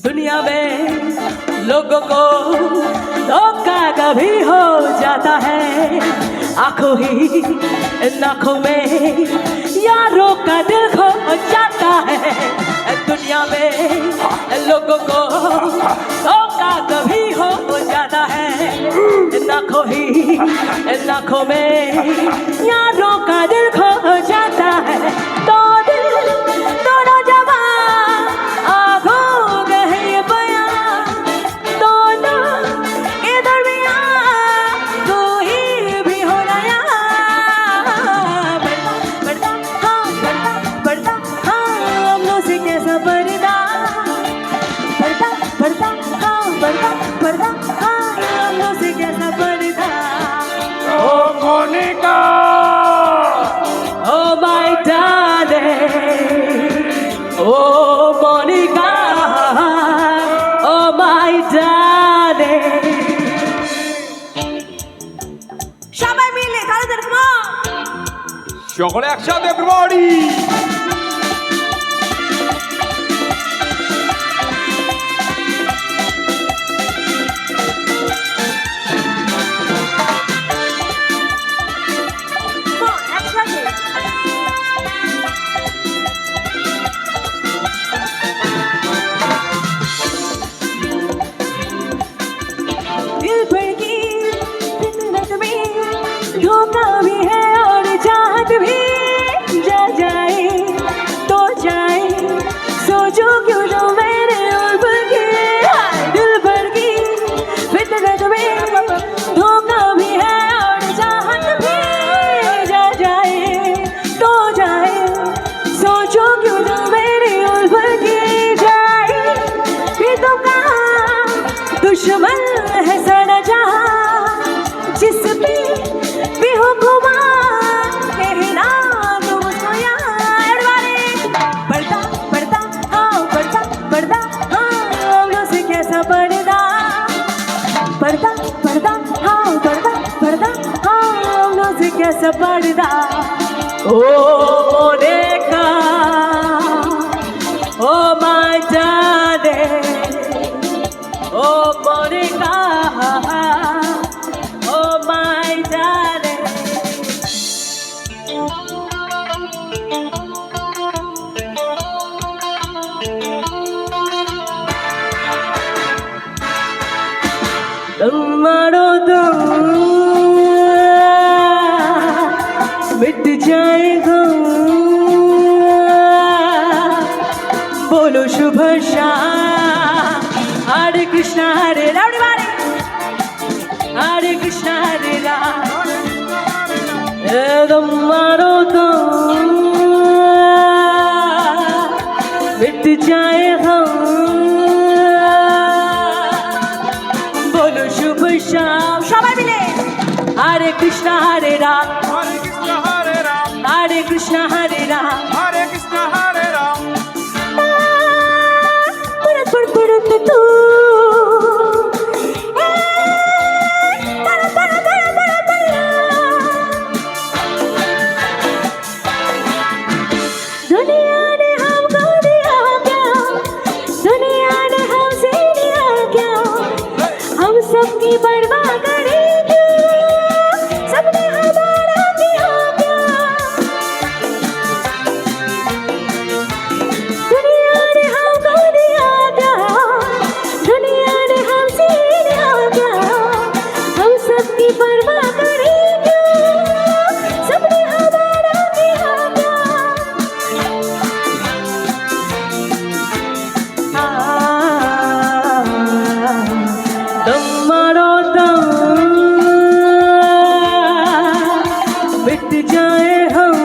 दुनिया में लोगों को धोखा कभी हो जाता है, आंखों ही आंखों में यारों का दिल खो जाता है। दुनिया में लोगों को धोखा कभी हो जाता है, आंखों ही आंखों में यारों का दिल खो जाता है। तो दिल दोनों जवान आंखों गए बयां, दोनों के दरमियां कोई भी हो नया। बढ़ता हाँ हम लोग से कैसा पर्दा, बढ़ता हाँ हम लोग से कैसा पर्दा। Oh Monika, Oh my darling, oh Monica, oh my darling. সবাই মিলে তাহলে দেখো সকলে একসাথে এভরিবডি। दिल पर की फितरत में धोखा भी है और चाहत भी, जा जाए तो जाए सोचो क्यों जो मेरे उल्फत की। दिल पर की फितरत में धोखा भी है और चाहत भी, जा जाए तो जाए सोचो क्यों जो मेरे उल्फत की। जाए भी तो कहा दुश्मन है सारा जहां, जिस पे भी हो घुमा कहना तुम उसको यहाँ। बढ़ता हाँ हम लोग से कैसा पर्दा, बढ़ता हाँ हम लोग से कैसा पर्दा। Oh Monica, oh my darling, oh Monica, oh my darling. तुम्हारो दम मिट जाएगा, बोलो शुभ शाम। हरे कृष्णा हरे राम, हरे कृष्णा हरे राम। तुम्हारो तो मिट जाए हम, बोलो शुभ शाम। সবাই মিলে हरे कृष्णा हरे राम, হরে কৃষ্ণ হরে রাম, हरे कृष्णा हरे राम। হরে কৃষ্ণ হরে রাম। तू दुनिया ने हमको दिया क्या, दुनिया ने हमसे लिया क्या, हम सबकी परवाह करें क्यों, सबने हमारा किया क्या। दुनिया ने हमको दिया क्या, दुनिया ने हमसे लिया क्या, हम सबकी परवाह करें क्यों, सबने हमारा किया क्या। तुम्हारो दम मिट जाए हम,